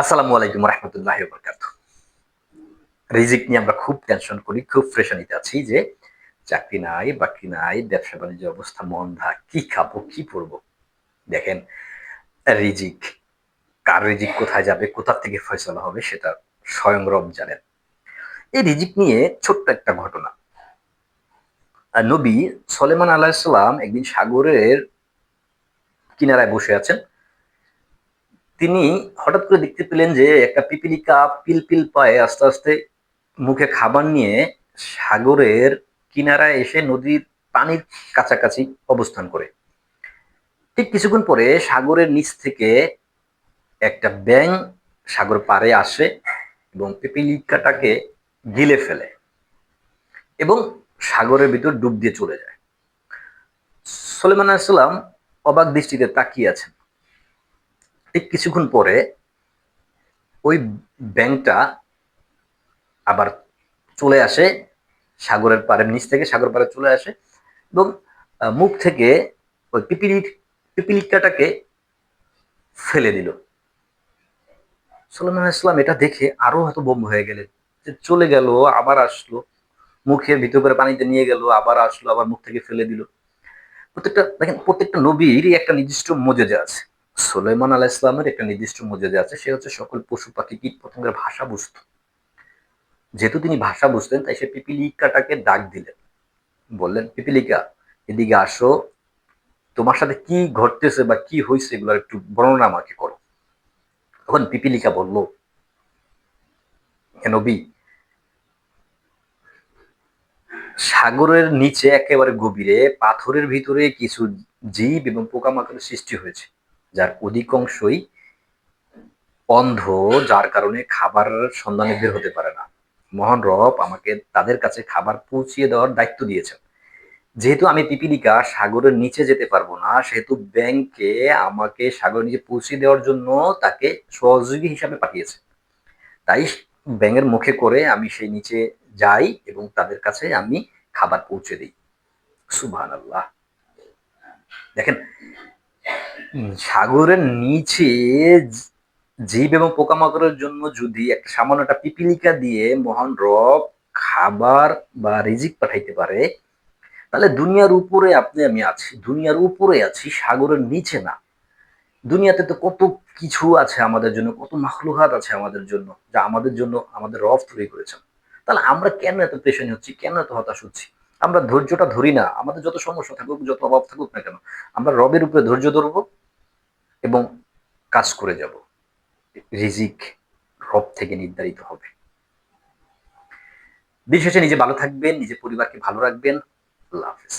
আসসালামু আলাইকুম রহমতুল্লাহি ওয়া বারাকাতুহু। রিজিক নিয়ে আমরা খুব টেনশন করি, খুব প্রেশানিতে আছি যে চাকরি নাই, বাকরি নাই, ব্যবসা-বাণিজ্যের অবস্থা মন্দা। কি খাবো, কি পরবো? দেখেন, রিজিক, কার রিজিক কোথায় যাবে, কোথা থেকে ফয়সালা হবে সেটা স্বয়ং রব জানেন। এই রিজিক নিয়ে ছোট্ট একটা ঘটনা। নবী সুলাইমান আলাইহিস সালাম একদিন সাগরের কিনারায় বসে আছেন। তিনি হঠাৎ করে দেখতে পেলেন যে একটা পিপীলিকা পিলপিল পায়ে আস্তে আস্তে মুখে খাবার নিয়ে সাগরের কিনারায় এসে নদীর পানির কাছাকাছি অবস্থান করে। ঠিক কিছুক্ষণ পরে সাগরের নিচ থেকে একটা ব্যাঙ সাগর পাড়ে আসে এবং পিপীলিকাটাকে গিলে ফেলে এবং সাগরের ভিতর ডুব দিয়ে চলে যায়। সুলাইমান আলাইহিস সালাম অবাক দৃষ্টিতে তাকিয়ে আছেন। ঠিক কিছুক্ষণ পরে ওই ব্যাঙটা আবার চলে আসে সাগরের পাড়ের নিচ থেকে সাগর পাড়ে চলে আসে এবং মুখ থেকে ওই পিপিলিকাটাকে ফেলে দিল। সুলাইমান আলাইহিস সালাম এটা দেখে আরো হতভম্ব হয়ে গেলেন যে চলে গেল, আবার আসলো, মুখের ভিতর করে পানিতে নিয়ে গেল, আবার আসলো, আবার মুখ থেকে ফেলে দিল। প্রত্যেকটা দেখেন, প্রত্যেকটা নবীরই একটা নির্দিষ্ট মজেজা আছে। সুলাইমান আলাইহিস সালামের একটা নির্দিষ্ট মজেজা আছে, সে হচ্ছে সকল পশু পাখি কীট পতঙ্গের ভাষা বুঝতো। যেহেতু তিনি ভাষা বুঝতেন তাই সে পিপিলিকাটাকে ডাক দিলেন, বললেন, পিপিলিকা এদিকে আসো, তোমার সাথে কি ঘটতেছে বা কি হয়েছে এগুলো একটু বর্ণনা আমাকে করো। তখন পিপিলিকা বলল, হে নবী, সাগরের নিচে একেবারে গভীরে পাথরের ভিতরে কিছু জীব এবং পোকামাকড়ের সৃষ্টি হয়েছে, যার অধিকাংশই অন্ধ, যার কারণে খাবার সন্ধানে বের হতে পারে না। মহান রব আমাকে তাদের কাছে খাবার পৌঁছিয়ে দেওয়ার দায়িত্ব দিয়েছেন। যেহেতু আমি পিপিলিকা সাগরের নিচে যেতে পারবো না, সেহেতু ব্যাংকে আমাকে সাগরের নিচে পৌঁছে দেওয়ার জন্য তাকে সহযোগী হিসাবে পাঠিয়েছে। তাই ব্যাঙের মুখে করে আমি সেই নিচে যাই এবং তাদের কাছে আমি খাবার পৌঁছে দিই। সুবহানাল্লাহ। দেখেন, সাগরের নিচে জীব এবং পোকামাকড়ের জন্য যদি একটা সামান্য একটা পিপিলিকা দিয়ে মহান রব খাবার বা রিজিক পাঠাইতে পারে, তাহলে দুনিয়ার উপরে আপনি আমি আছি, দুনিয়ার উপরে আছি, সাগরের নিচে না। দুনিয়াতে তো কত কিছু আছে আমাদের জন্য, কত মাখলুকাত আছে আমাদের জন্য, যা আমাদের জন্য আমাদের রব তৈরি করেছেন। তাহলে আমরা কেন এত পেরেশানি হচ্ছি, কেন এত হতাশ হচ্ছি? আমরা ধৈর্যটা ধরি না। আমাদের যত সমস্যা থাকুক, যত অভাব থাকুক না কেন, আমরা রবের উপরে ধৈর্য ধরবো এবং কাজ করে যাব। রিজিক রব থেকে নির্ধারিত হবে। দিন শেষে নিজে ভালো থাকবেন, নিজের পরিবারকে ভালো রাখবেন। আল্লাহ হাফেজ।